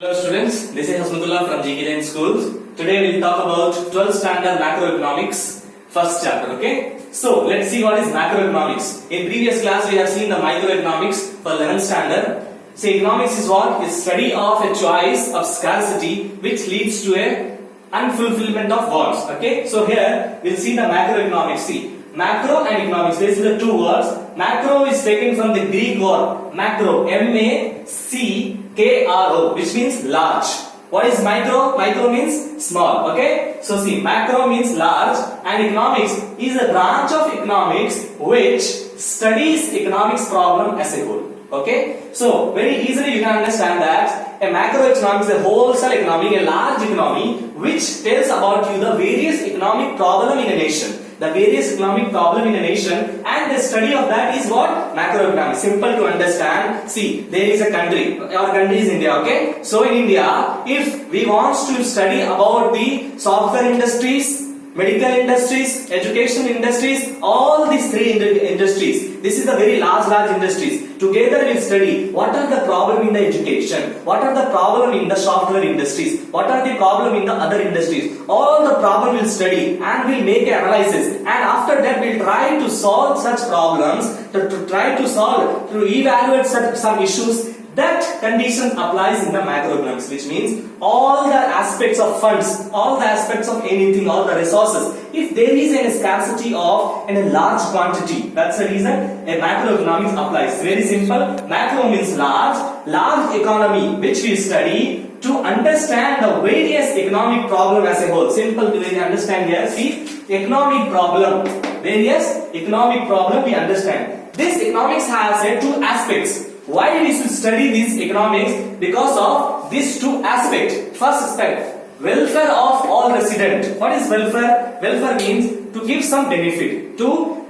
Hello students, this is Hasmathullah from G.K.Jain schools. Today we will talk about 12th standard macroeconomics, first chapter, okay? So let's see what is macroeconomics. In previous class we have seen the microeconomics for 11th standard. So economics is what? Is study of a choice of scarcity which leads to a unfulfillment of wants, okay? So here we'll see the macroeconomics. See, macro and economics, these are the two words. Macro is taken from the Greek word macro, M-A-C-K-R-O, which means large. What is micro? Micro means small, okay? So see, macro means large and economics is a branch of economics which studies economics problem as a whole. Okay, so very easily you can understand that a macroeconomics is a wholesale economy, a large economy which tells about you the various economic problem in a nation. The various economic problem in a nation, and the study of that is what? Macroeconomics. Simple to understand. See, there is a country. Our country is India. Okay. So in India, if we want to study about the software industries, medical industries, education industries, all these three industries. This is the very large industries. Together we'll study what are the problem in the education, what are the problem in the software industries, what are the problem in the other industries. All the problem we'll study and we'll make an analysis. And after that we'll try to solve such problems, to evaluate some issues. That condition applies in the macroeconomics, which means all the aspects of funds, all the aspects of anything, all the resources. If there is a scarcity of in a large quantity, that's the reason a macroeconomics applies. Very simple. Macro means large economy, which we study to understand the various economic problem as a whole. Simple to understand here. See, economic problem, various economic problem we understand. This economics has two aspects. Why we should study this economics? Because of these two aspects. First aspect, welfare of all residents. What is welfare? Welfare means to give some benefit, to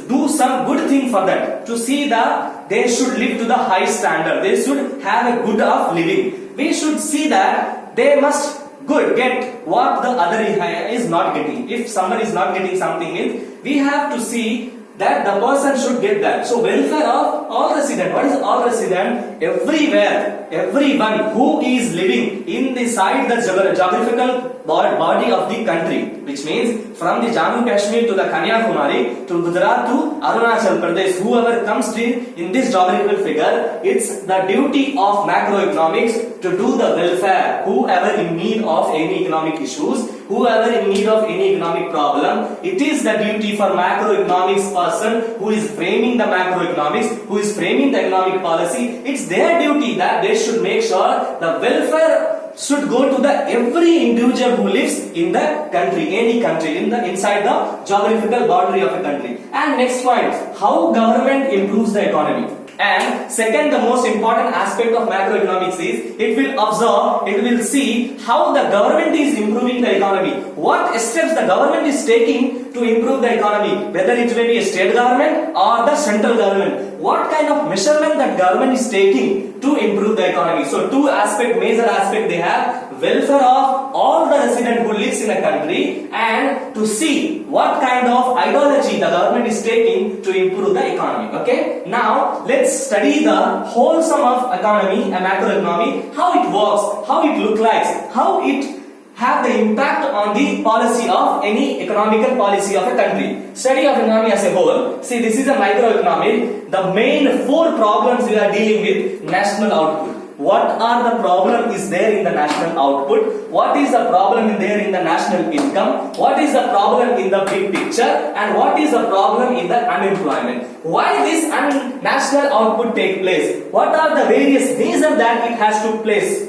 do some good thing for them, to see that they should live to the high standard, they should have a good of living. We should see that they must get what the other is not getting. If someone is not getting something in, we have to see that the person should get that. So welfare of all resident. What is all resident? Everywhere, everyone who is living inside the geographical body of the country, which means from the Jammu Kashmir to the Kanyakumari to Gujarat to Arunachal Pradesh, whoever comes in this geographical figure, it's the duty of macroeconomics to do the welfare. Whoever in need of any economic issues, whoever in need of any economic problem, it is the duty for macroeconomics person who is framing the macroeconomics, who is framing the economic policy. It's their duty that they should make sure the welfare should go to the every individual who lives in the country, any country, inside the geographical boundary of a country. And next point, how government improves the economy. And second, the most important aspect of macroeconomics is it will observe, it will see how the government is improving the economy. What steps the government is taking to improve the economy, whether it may be a state government or the central government. What kind of measurement that government is taking to improve the economy. So two major aspect they have, welfare of all the resident who lives in a country, and to see what kind of ideology the government is taking to improve the economy. Okay, now let's study the wholesome of economy and macroeconomy, how it works, how it looks like, how it have the impact on the policy of any economical policy of a country. Study of economy as a whole. See, this is a microeconomy. The main four problems we are dealing with: national output. What are the problem is there in the national output? What is the problem there in the national income? What is the problem in the big picture? And what is the problem in the unemployment? Why this national output take place? What are the various reasons that it has to place?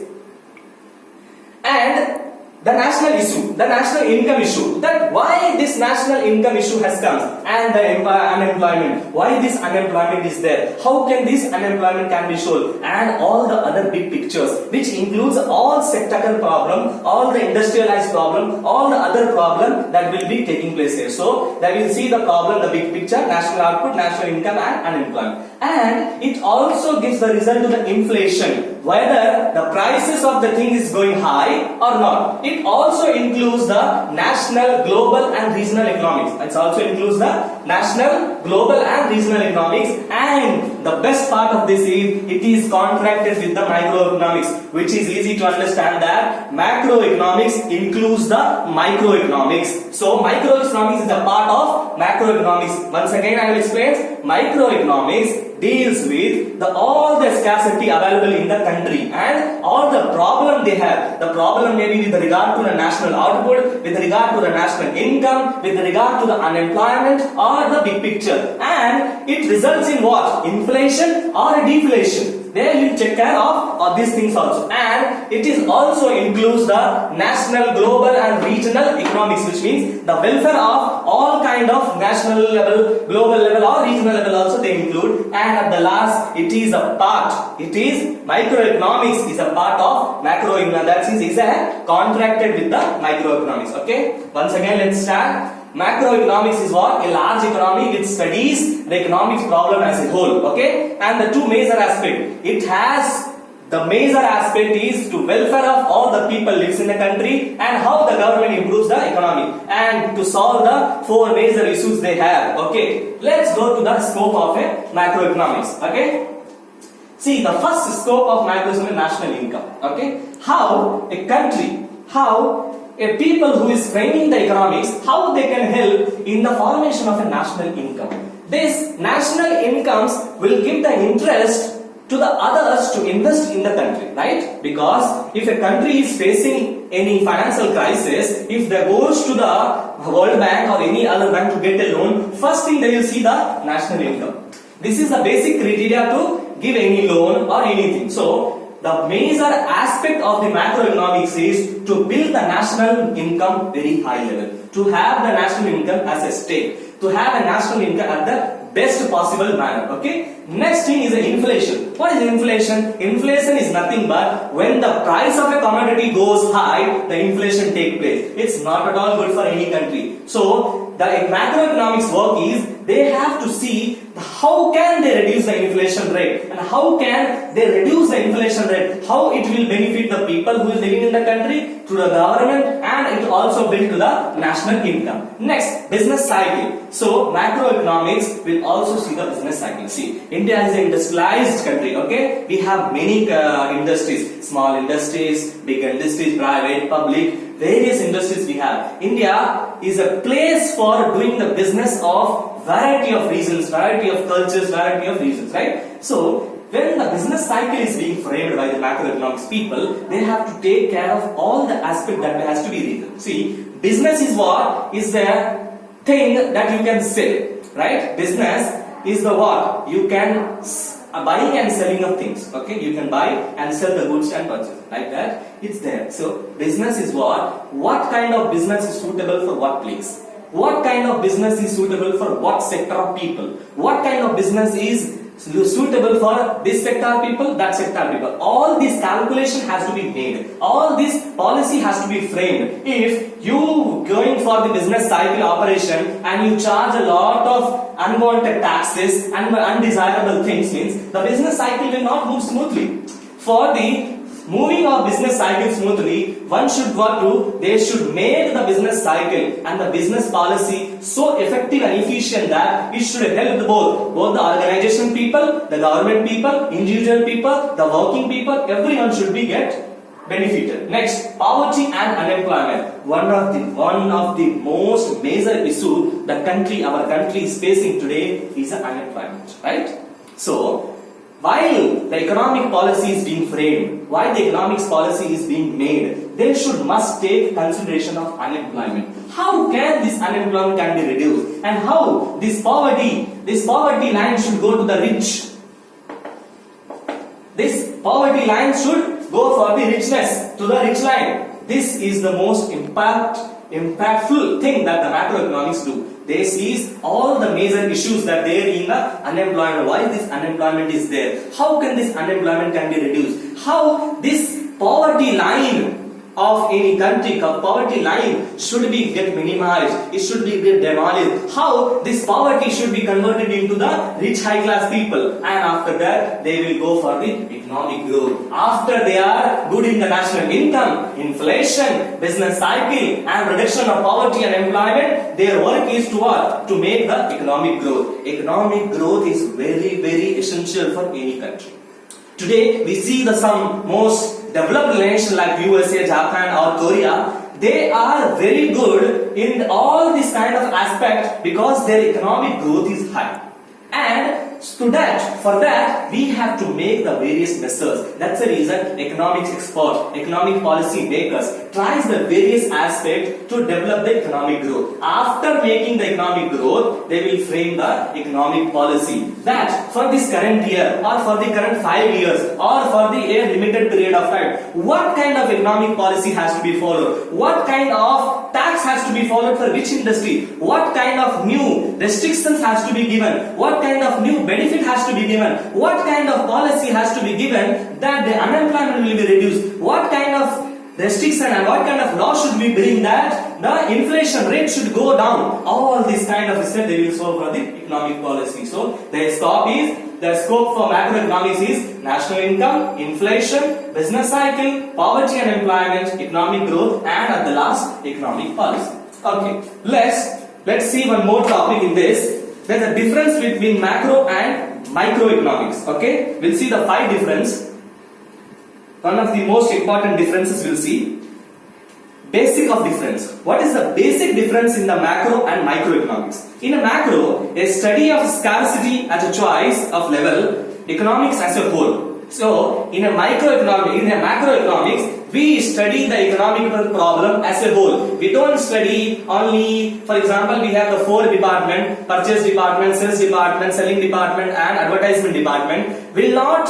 And the national issue, the national income issue, that why this national income issue has come, and the unemployment, why this unemployment is there, how can this unemployment can be solved, and all the other big pictures, which includes all sectoral problem, all the industrialized problem, all the other problem that will be taking place here. So that will see the problem, the big picture, national output, national income and unemployment. And it also gives the result to the inflation. whether the prices of the thing is going high or not. It also includes the national, global and regional economics. It also includes the national, global and regional economics, and the best part of this is it is contracted with the microeconomics, which is easy to understand that macroeconomics includes the microeconomics. So microeconomics is a part of macroeconomics. Once again I will explain. Microeconomics deals with all the scarcity available in the country and all the problem they have. The problem may be with regard to the national output, with regard to the national income, with regard to the unemployment or the big picture, and it results in what? Inflation or deflation. There you take care of these things also, and it is also includes the national, global and regional economics, which means the welfare of all kind of national level, global level or regional level also they include. And at the last, it is a part. It is microeconomics is a part of macroeconomics. That is a contracted with the microeconomics. Okay. Once again, let's start. Macroeconomics is what? A large economy which studies the economic problem as a whole. Okay, and the two major aspects. It has the major aspect is to welfare of all the people lives in the country and how the government improves the economy and to solve the four major issues they have. Okay, let's go to the scope of a macroeconomics. Okay, see the first scope of macroeconomics is national income. Okay, how a country, how a people who is framing the economics, how they can help in the formation of a national income. This national incomes will give the interest to the others to invest in the country, right? Because if a country is facing any financial crisis, if they goes to the World Bank or any other bank to get a loan, first thing they will see the national income. This is the basic criteria to give any loan or anything. So the major aspect of the macroeconomics is to build the national income very high level, to have the national income as a stake, to have a national income at the best possible manner. Okay. Next thing is inflation. What is inflation? Inflation is nothing but when the price of a commodity goes high, the inflation takes place. It's not at all good for any country. So the macroeconomics work is they have to see how can they reduce the inflation rate and how can they reduce the inflation rate, how it will benefit the people who is living in the country, to the government, and it also build to the national income. Next, business cycle. So macroeconomics will also see the business cycle. See, India is an industrialized country. Okay, we have many industries, small industries, big industries, private, public, various industries we have. India is a place for doing the business of variety of reasons, variety of cultures, variety of reasons, right? So when the business cycle is being framed by the macroeconomics people, they have to take care of all the aspect that has to be written. See, business is what? Is the thing that you can sell, right? Business is the what? You can buying and selling of things. Okay, you can buy and sell the goods and purchase like that. It's there. So business is what? What kind of business is suitable for what place? What kind of business is suitable for what sector of people? What kind of business is suitable for this sector people, that sector people? All this calculation has to be made. All this policy has to be framed. If you going for the business cycle operation and you charge a lot of unwanted taxes and undesirable things, means the business cycle will not move smoothly. For the moving of business cycle smoothly, one should what do? They should make the business cycle and the business policy so effective and efficient that it should help both the organization people, the government people, individual people, the working people, everyone should be get benefited. Next, poverty and unemployment. One of the most major issue our country is facing today is unemployment, right? So while the economic policy is being framed, while the economics policy is being made, they must take consideration of unemployment. How can this unemployment can be reduced, and how this poverty line should go to the rich. This poverty line should go for the richness to the rich line. This is the most impactful thing that the macroeconomics do. They seize all the major issues that there in the unemployment. Why this unemployment is there? How can this unemployment can be reduced? How this poverty line of any country, poverty line should be get minimized. It should be get demolished. How this poverty should be converted into the rich high class people, and after that they will go for the economic growth. After they are good in the national income, inflation, business cycle, and reduction of poverty and employment, their work is to what? To make the economic growth. Economic growth is very, very essential for any country. Today we see the some most developed nations like USA, Japan or Korea. They are very good in all this kind of aspect because their economic growth is high. And for that, we have to make the various measures. That's the reason economics experts, economic policy makers tries the various aspects to develop the economic growth. After making the economic growth, they will frame the economic policy that for this current year or for the current 5 years or for the limited period of time, what kind of economic policy has to be followed? What kind of tax has to be followed for which industry? What kind of new restrictions has to be given? What kind of new benefit has to be given? What kind of policy has to be given that the unemployment will be reduced? What kind of restriction and what kind of law should we bring that the inflation rate should go down? All this kind of stuff they will solve for the economic policy. So the scope for macroeconomics is national income, inflation, business cycle, poverty and employment, economic growth, and at the last, economic policy. Okay, let's see one more topic in this. There's a difference between macro and microeconomics. Okay, we'll see the 5 difference. One of the most important differences we'll see. Basic of difference. What is the basic difference in the macro and microeconomics? In a macro, a study of scarcity at a choice of level, economics as a whole. So, in a macroeconomics, we study the economical problem as a whole. We don't study only, for example, we have the 4 department, purchase department, sales department, selling department, and advertisement department. Will not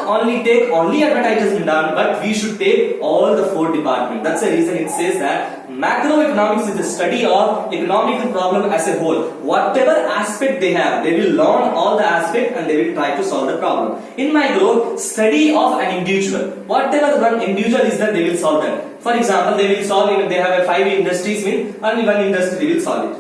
only take only advertisement done, but we should take all the 4 departments. That's the reason it says that macroeconomics is the study of economical problem as a whole. Whatever aspect they have, they will learn all the aspect and they will try to solve the problem. In micro, study of an individual. Whatever one individual is that they will solve that. For example, they will solve if they have a 5 industries, mean only one industry they will solve it.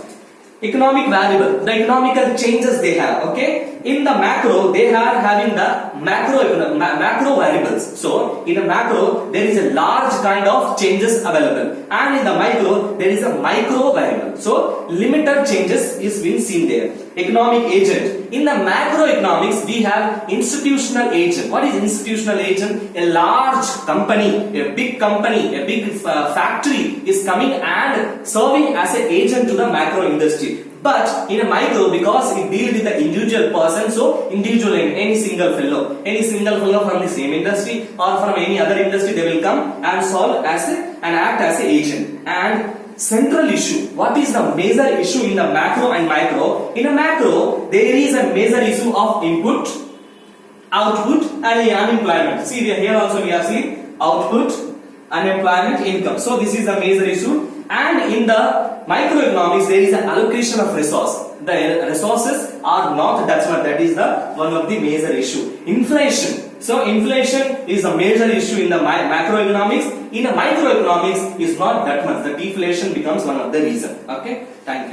Economic variable, the economical changes they have. Okay, in the macro they are having the macro variables. So in a macro there is a large kind of changes available, and in the micro there is a micro variable. So limited changes is being seen there. Economic agent. In the macroeconomics we have institutional agent. What is institutional agent? A large company, a big factory is coming and serving as an agent to the macro industry. But in a micro, because it deals with the individual person, so individual in any single fellow from the same industry or from any other industry, they will come and solve as and act as an agent. And central issue. What is the major issue in the macro and micro? In a macro, there is a major issue of input, output, and unemployment. See here also we have seen output, unemployment, income. So this is the major issue. And in the microeconomics, there is an allocation of resource. The resources are not that much. That is the one of the major issue. Inflation. So inflation is a major issue in the macroeconomics. In the microeconomics, is not that much. The deflation becomes one of the reason. Okay. Thank you.